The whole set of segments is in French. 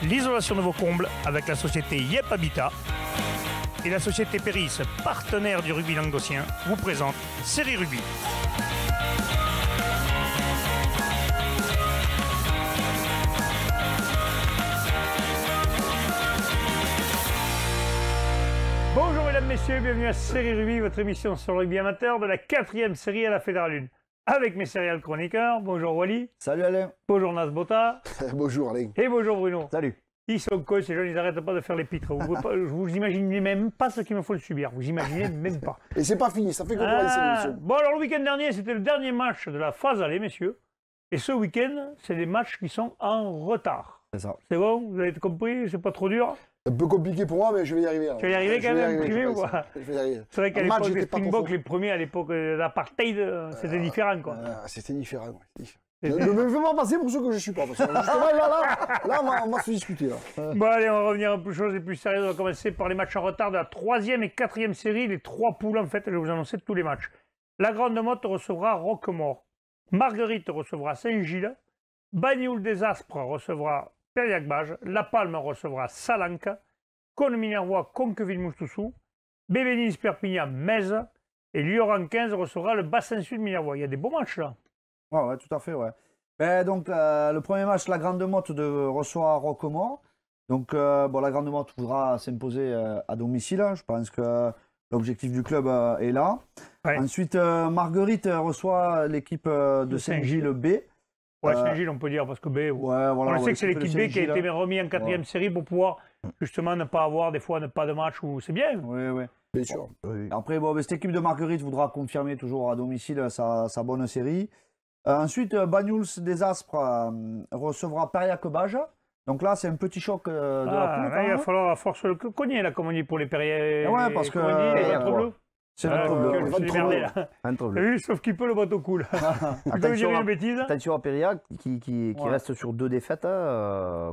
l'isolation de vos combles avec la société Yep Habitat. Et la société Péris, partenaire du rugby languedocien, vous présente Série Rugby. Bonjour mesdames, messieurs, bienvenue à Série Rugby, votre émission sur le rugby amateur de la 4e série à la Fédérale 1. Avec mes céréales chroniqueurs, bonjour Wally. Salut Alain. Bonjour Nasbota. Bonjour Alain. Et bonjour Bruno. Salut. Ils sont cons, ces jeunes, ils n'arrêtent pas de faire les pitres. Vous imaginez même pas ce qu'il me faut le subir. Vous imaginez même pas. Et c'est pas fini, ça fait qu'on va essayer. Bon, alors le week-end dernier, c'était le dernier match de la phase aller, messieurs. Et ce week-end, c'est des matchs qui sont en retard. C'est ça. C'est bon, vous avez compris, c'est pas trop dur. Un peu compliqué pour moi, mais je vais y arriver. Tu vas y arriver quand même, privé ou pas? Je vais y arriver. C'est vrai qu'à l'époque des Springboks, les premiers à l'époque de l'apartheid, c'était différent, quoi. C'était différent, oui. Ne me fais pas passer pour ceux que je suis pas. Parce que là, on va se discuter. Là. Bon, allez, on va revenir un peu choses et plus sérieuses. On va commencer par les matchs en retard de la 3e et 4e série. Les 3 poules, en fait, je vais vous annoncer tous les matchs. La Grande Motte recevra Roquemort. Marguerite recevra Saint-Gilles. Bagnoul des Aspres recevra Périac-Bage. La Palme recevra Salanque. Cône-Minervois, Conqueville-Moustoussou. Bébé-Nice, Perpignan, Metz. Et Lioran 15 recevra le Bassin Sud Minervois. Il y a des beaux matchs là. Ouais, tout à fait, ouais. Ben, donc, le premier match, la Grande Motte reçoit Roquemort. Donc, bon, la Grande Motte voudra s'imposer à domicile. Je pense que l'objectif du club est là. Ouais. Ensuite, Marguerite reçoit l'équipe de Saint-Gilles B. Ouais, Saint-Gilles, on peut dire, parce que B, ouais, voilà, on sait que c'est l'équipe B qui a été remis en 4e série pour pouvoir justement ne pas avoir des fois pas de match où c'est bien. Oui, oui. Bien sûr. Oui. Après, bon, cette équipe de Marguerite voudra confirmer toujours à domicile sa bonne série. Ensuite, Bagnouls des Aspres recevra Périac-Bage. Donc là, c'est un petit choc de la poule. Là, il va falloir force le cogner, là, comme on dit pour les Perriers. Ouais, parce que. C'est un trouble. Oui, sauf qu'il peut le bateau cool. Attention à Périac qui reste sur 2 défaites,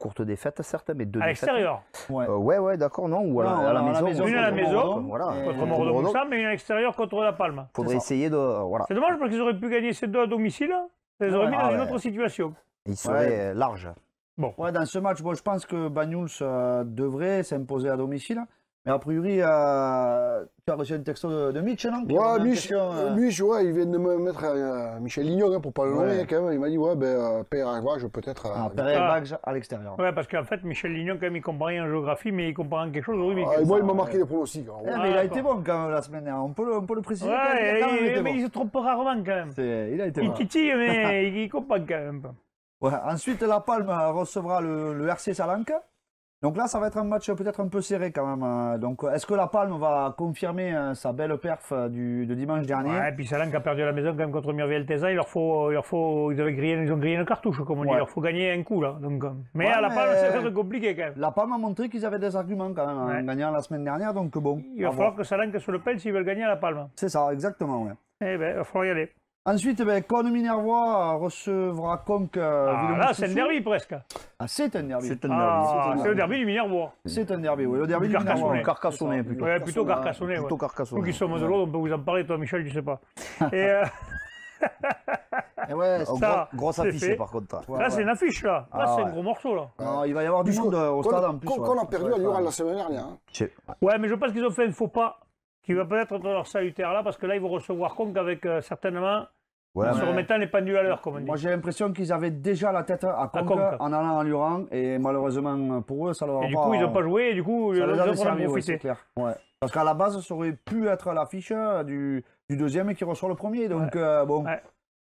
courtes défaites certes, mais 2 défaites. À l'extérieur. Ouais, d'accord, non. Ou à la maison. Une à la maison, contre Morodon, mais une à l'extérieur contre La Palme. Faudrait essayer de. Voilà. C'est dommage parce qu'ils auraient pu gagner ces 2 à domicile. Ça les aurait mis dans une autre situation. Ils seraient larges. Bon. Ouais, dans ce match, bon, je pense que Bagnouls devrait s'imposer à domicile. Mais a priori, tu as reçu un texto de Mitch, non? Ouais, Mitch, il vient de me mettre Michel Lignon, pour pas le nommer, quand même. Il m'a dit, ouais, Périac-Bage, peut-être. Périac-Bage à l'extérieur. Ouais, parce qu'en fait, Michel Lignon, quand même, il comprend rien en géographie, mais il comprend quelque chose au rugby. Et moi, il m'a marqué les pronostics. Mais il a été bon, quand même, la semaine dernière. On peut le préciser. Ouais, mais il se trompe rarement, quand même. Il a été bon. Il titille, mais il comprend quand même. Ouais, ensuite, La Palme recevra le RC Salanque. Donc là, ça va être un match peut-être un peu serré quand même. Donc, est-ce que La Palme va confirmer sa belle perf de dimanche dernier? Ouais, et puis Salanque a perdu à la maison quand même contre Mirviel Tesa. Ils ont grillé une cartouche, comme on dit. Il leur faut gagner un coup là. Donc, mais à La Palme, c'est compliqué quand même. La Palme a montré qu'ils avaient des arguments quand même en gagnant la semaine dernière. Donc bon. Il va falloir que Salanque se le pèle s'ils veulent gagner à La Palme. C'est ça, exactement. Ouais. Eh bien, il va falloir y aller. Ensuite, Cône-Minervois recevra Conques. Là, c'est un derby presque. Ah, c'est un derby. C'est le derby du Minervois. C'est un derby, oui. Le derby du Minervois. Carcassonné plutôt. Ouais, plutôt Carcassonné. Plutôt Carcassonné. Nous qui sommes de l'autre, on peut vous en parler, toi, Michel, je sais pas. Et ouais, ça, grosse affiche par contre. Là, c'est une affiche, là. Là, c'est un gros morceau, là. Il va y avoir du monde au stade en plus. Qu'on a perdu à Lyon la semaine dernière. Ouais, mais je pense qu'ils ont fait un faux pas qui va peut-être être leur salutaire là, parce que là, ils vont recevoir Conques avec certainement. En se remettant les pendules à l'heure, comme on dit. Moi, j'ai l'impression qu'ils avaient déjà la tête à Conques en allant à Lurán, et malheureusement pour eux, ça leur a pas... Et du coup, ils n'ont pas joué, et du coup, ils ont profité. Ouais. Parce qu'à la base, ça aurait pu être l'affiche du deuxième qui reçoit le premier. Donc, bon,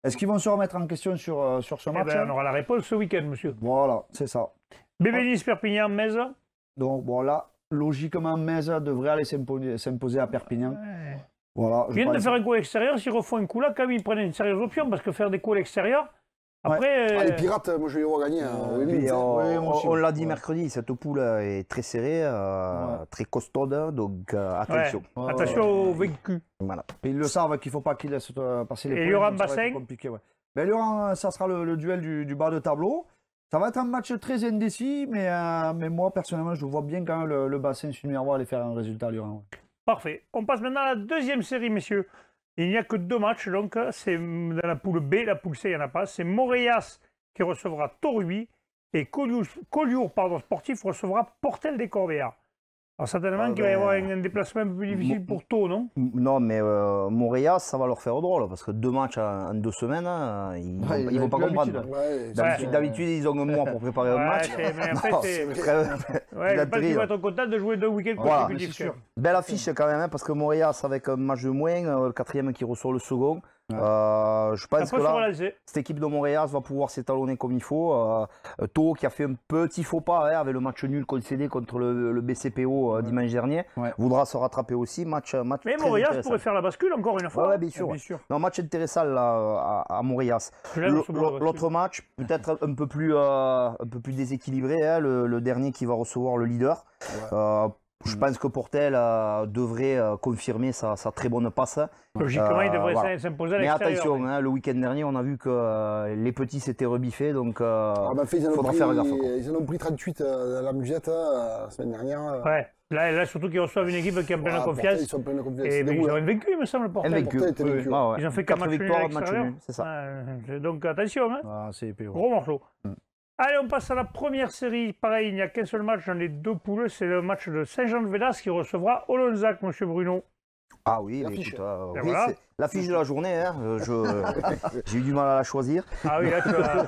est-ce qu'ils vont se remettre en question sur ce match? On aura la réponse ce week-end, monsieur. Voilà, c'est ça. Bébé-Nice, Perpignan, Metz. Donc, bon, là, logiquement, Metz devrait aller s'imposer à Perpignan. Voilà, ils viennent de faire un coup à l'extérieur, s'ils refont un coup là, quand même, ils prennent une sérieuse option, parce que faire des coups à l'extérieur, après... les Pirates, moi je vais les voir gagner. On l'a dit mercredi, cette poule est très serrée, très costaude, donc attention. Attention aux vaincus. Voilà. Et ils le savent qu'il ne faut pas qu'ils laissent passer les points. Et Lioran Bassin. Ben, Lioran, ça sera le duel du bas de tableau. Ça va être un match très indécis, mais moi, personnellement, je vois bien quand même le Bassin Sud-Minervois aller faire un résultat à Lioran. Parfait. On passe maintenant à la 2e série, messieurs. Il n'y a que 2 matchs, donc c'est dans la poule B, la poule C, il n'y en a pas. C'est Moréas qui recevra Toruy Et Collioure Sportif recevra Portel des Corbières. Alors certainement qu'il va y avoir un déplacement un peu plus difficile pour Thau, non? Non, mais Montréal, ça va leur faire drôle, parce que 2 matchs en 2 semaines, hein, ils ne vont pas comprendre. D'habitude, ils ont un mois pour préparer un match. Mais après, je pense qu'ils vont être contents de jouer 2 week-ends consécutifs. Belle affiche quand même, hein, parce que Montréal, c'est avec un match de moins, le 4e qui reçoit le second. Je pense que là, cette équipe de Montréal va pouvoir s'étalonner comme il faut. Thau qui a fait un petit faux pas avec le match nul concédé contre le BCPO dimanche dernier, voudra se rattraper aussi. Match mais Montréal pourrait faire la bascule encore une fois. Oui, bien sûr. Non, match intéressant là, à Montréal. L'autre match, peut-être un peu plus déséquilibré, hein, le dernier qui va recevoir le leader. Je pense que Portel devrait confirmer sa très bonne passe. Logiquement, il devrait s'imposer à l'extérieur. Mais attention, hein, le week-end dernier, on a vu que les petits s'étaient rebiffés, donc il faudra faire gaffe. Ils en ont pris 38 dans la musette la semaine dernière. Ouais. Là, surtout qu'ils reçoivent une équipe qui est en pleine confiance. Ils sont en pleine confiance. Et ils ont vaincu, il me semble, Portel. Ils ont fait 4 victoires, match nul, c'est ça. Donc attention, hein. Gros morceau. Allez, on passe à la première série. Pareil, il n'y a qu'un seul match dans les 2 poules. C'est le match de Saint-Jean-de-Védas qui recevra Olonzac, monsieur Bruno. Ah oui, c'est l'affiche de la journée. Hein. J'ai eu du mal à la choisir. Ah oui, là, tu vas...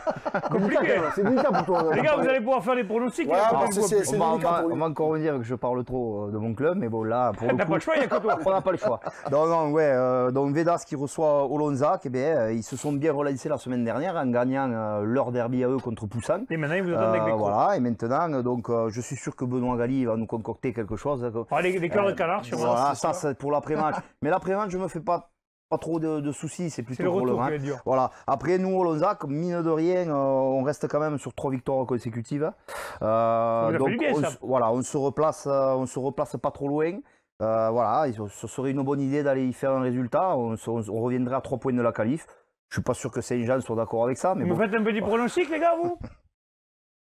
compliqué. C'est délicat pour toi. Les gars, vous allez pouvoir faire des pronostics. On va encore me dire que je parle trop de mon club, mais bon, là, pour le coup... T'as pas le choix, il y a que toi. On n'a pas le choix. Donc Védas qui reçoit Olonzac, ils se sont bien relancés la semaine dernière en gagnant leur derby à eux contre Poussan. Et maintenant, ils vous attendent avec des coups. Voilà, et maintenant, donc, je suis sûr que Benoît Galli va nous concocter quelque chose. Les cœurs de canard, sur voilà, ça, c'est pour l'après-match. Mais l'après-match, je me fais pas trop de soucis, c'est plutôt pour le match. Voilà. Après, nous, Olonzac, mine de rien, on reste quand même sur 3 victoires consécutives. Donc, on se replace pas trop loin. Voilà, ce serait une bonne idée d'aller y faire un résultat. On reviendrait à 3 points de la qualif. Je suis pas sûr que Saint-Jean soit d'accord avec ça. Mais vous faites un petit pronostic, les gars, vous?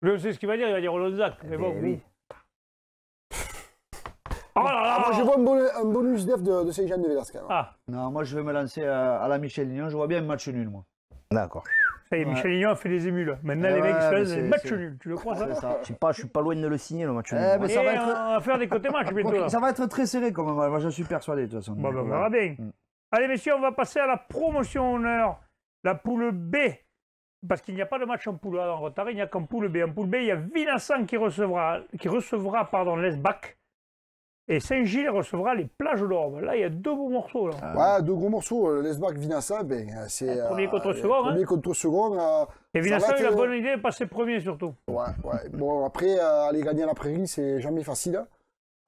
Je sais ce qu'il va dire, il va dire Olonzac. Mais bon, oui. Oh là là. Moi, je vois un bonus def de Saint-Jean-de-Védas quand même. Non, moi je vais me lancer à la Michel Lignon. Je vois bien un match nul, moi. D'accord. Ça y est, Michel Lignon a fait des émules. Maintenant, les mecs, ils font des matchs nuls. Tu le crois, ça? Je suis pas loin de le signer, le match nul. Mais ça va être... On va faire des côtés matchs bientôt. Ça va être très serré quand même. Moi, je suis persuadé, de toute façon. Bon, on verra bien. Allez, messieurs, on va passer à la promotion honneur. La poule B. Parce qu'il n'y a pas de match en poule A en retard, il n'y a qu'en poule B. En poule B, il y a Vinassan qui recevra l'Esbac. Et Saint-Gilles recevra les Plages d'Orbe. Là, il y a 2 beaux morceaux. Là. 2 gros morceaux. L'Esbac, Vinassan, c'est... Premier contre second. Premier contre second. Et Vinassan, il a la bonne idée de passer premier, surtout. Ouais. Bon, après, aller gagner à la Prairie, c'est jamais facile.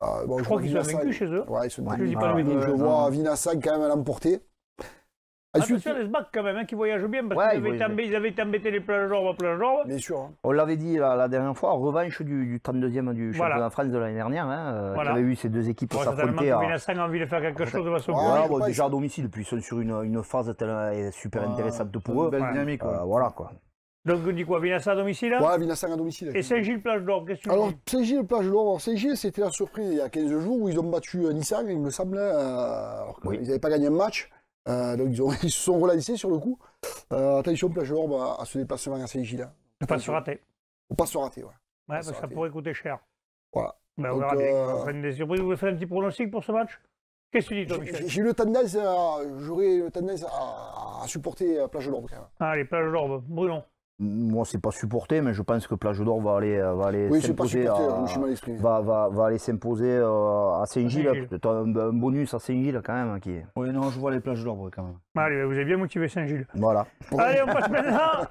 Je crois qu'ils sont vaincus chez eux. Ouais, ils sont vaincus. Je vois Vinassan quand même l'emporter. Attention les SBAC quand même, qui voyagent bien, parce qu'ils avaient été embêtés les Plages d'Orbe à Plages d'Orbe. Bien sûr. On l'avait dit la dernière fois, revanche du 32e du championnat de France de l'année dernière, qui avait eu ces 2 équipes s'affronter. Vinassan a envie de faire quelque chose de façon déjà à domicile, puis ils sont sur une phase super intéressante pour eux. Belle dynamique. Voilà quoi. Donc on dit quoi, Vinassan à domicile? Ouais, Vinassan à domicile. Et Saint-Gilles, Plage d'Orbe, qu'est-ce que tu dis? Alors, Saint-Gilles, Plage d'Orbe, Saint-Gilles, c'était la surprise il y a 15 jours où ils ont battu Nissan, il me semble, alors qu'ils n'avaient pas gagné un match. Donc ils se sont relancés sur le coup. Attention, Plage d'Orbe à ce déplacement à Saint-Gilles. Faut pas se rater. Faut pas se rater, ouais. Ouais, parce que ça pourrait coûter cher. Voilà. Ben, on verra bien. On fera des surprises. Vous voulez faire un petit pronostic pour ce match? Qu'est-ce que tu dis, toi, Michel? J'aurais une tendance à supporter Plage d'Orbe quand même. Allez, Plage d'Orbe. Bruno. Moi, c'est pas supporté, mais je pense que Plage d'Orbe va aller s'imposer. Va aller s'imposer à Saint-Gilles. Peut-être un bonus à Saint-Gilles quand même. Oui, non, je vois les Plages d'Orbe quand même. Allez, vous avez bien motivé Saint-Gilles. Voilà. Allez, on passe maintenant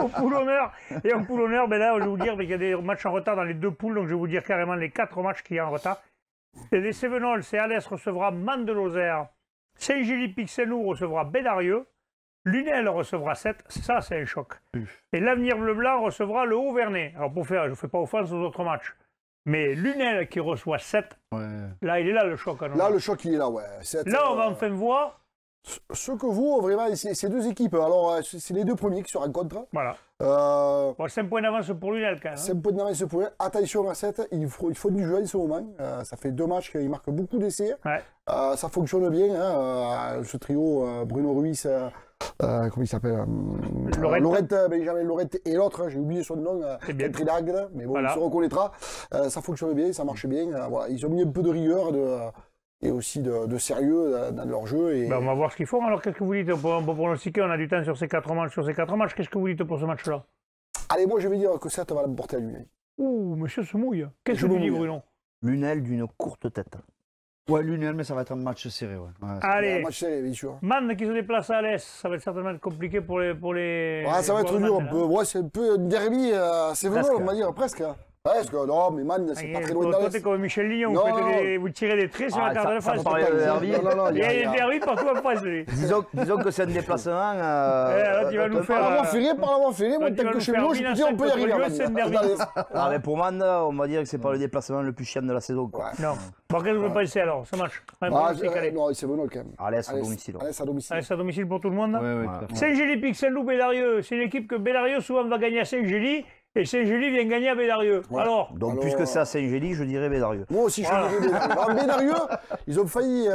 au poule honneur. Et en poule honneur, ben là, je vais vous dire qu'il y a des matchs en retard dans les 2 poules, donc je vais vous dire carrément les 4 matchs qu'il y a en retard. Et les Cévenols, c'est Alès recevra Mande-Lozère. Saint-Gilles-Pixelou recevra Bédarieux. Lunel recevra 7, ça c'est un choc. Et l'Avenir Bleu-Blanc recevra le Haut-Vernay. Alors pour faire, je ne fais pas offense aux autres matchs. Mais Lunel qui reçoit 7, là il est là le choc. Là le choc il est là, ouais. 7, là on va enfin voir. Ce que vaut vraiment ces 2 équipes. Alors c'est les 2 premiers qui se rencontrent. Voilà. Bon, 5 points d'avance pour Lunel quand même. 5 points d'avance pour Lunel. Attention à 7, il faut du jeu en ce moment. Ça fait 2 matchs qu'il marque beaucoup d'essais. Ouais. Ça fonctionne bien. Ce trio, Bruno Ruiz, comment il s'appelle Benjamin Lorette et l'autre, j'ai oublié son nom, Trinag, mais bon, voilà. Il se reconnaîtra. Ça fonctionne bien, ça marche bien. Voilà. Ils ont mis un peu de rigueur et aussi de sérieux dans leur jeu. Et... Ben, on va voir ce qu'ils font. Alors, qu'est-ce que vous dites pour pronostiquer? On a du temps sur ces 4 matchs. Qu'est-ce que vous dites pour ce match-là? Allez, moi, je vais dire que ça va l'emporter à Lunel. Ouh, monsieur se mouille. Qu'est-ce que vous dites, Bruno? Lunel d'une courte tête. Ouais, Lunel, mais ça va être un match serré. Ouais. Allez, un match serré, bien sûr. Man qui se déplace à l'Est, ça va être certainement compliqué pour les. Ouais, ça va être dur. Ouais, c'est un peu une derby, c'est vrai, on va dire, presque. Presque, non, mais Man, c'est pas très loin de toi, t'es comme Michel Lignon, vous tirez des traits sur la carte de France. Il y a des derby partout en France. Disons que c'est un déplacement. Tu vas nous faire. Parlement ferré, moi, tant que chez nous, je peux dire, on peut y arriver. Mais pour Man, on va dire que c'est pas le déplacement le plus chiant de la saison. Non. Qu'est-ce que vous pensez alors, ce match? Non, c'est bon quand même. Alès à domicile. Alès à domicile pour tout le monde. Oui. Saint-Gély, Pixel-Loup, Bédarieux. C'est une équipe que Bédarieux souvent va gagner à Saint-Gély. Et Saint-Gély vient gagner à Bédarieux. Ouais. Alors, puisque c'est à Saint-Gély, je dirais Bédarieux. Moi aussi, je dirais Bédarieux. Bédarieux, ils ont failli.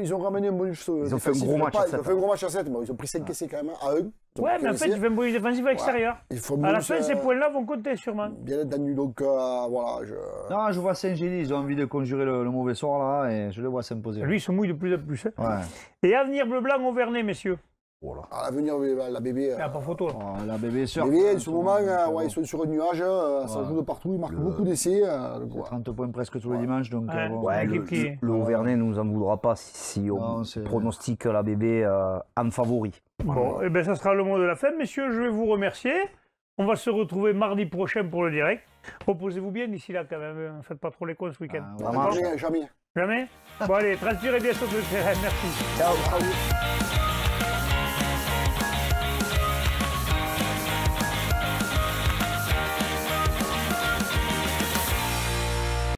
Ils ont ramené un bonus. Ils ont fait un gros match à 7. Ils ont fait un gros match à 7. Ils ont pris 5 essais quand même à 1. Ouais, mais en fait, ils font un bonus défensif à l'extérieur. À la fin, ces points-là vont compter sûrement. Bien être Danu, donc voilà. Non, je vois Saint-Gély, ils ont envie de conjurer le mauvais sort là, et je les vois s'imposer. Lui, il se mouille de plus en plus. Ouais. Et avenir bleu-blanc Auvernais, messieurs. Voilà. À l'avenir, la bébé. Ah, pas photo. La bébé sœur. En ce moment, ils sont sur un nuage, ça joue de partout, ils marquent beaucoup d'essais. 30 points presque tous les dimanches. Donc, le Auvernais ne nous en voudra pas si on pronostique la bébé en favori. Bon, et bien ça sera le mot de la fin, messieurs. Je vais vous remercier. On va se retrouver mardi prochain pour le direct. Reposez-vous bien d'ici là quand même. Ne faites pas trop les cons ce week-end. Jamais. Jamais. Bon allez, transpirez bien sur le terrain. Merci. Ciao.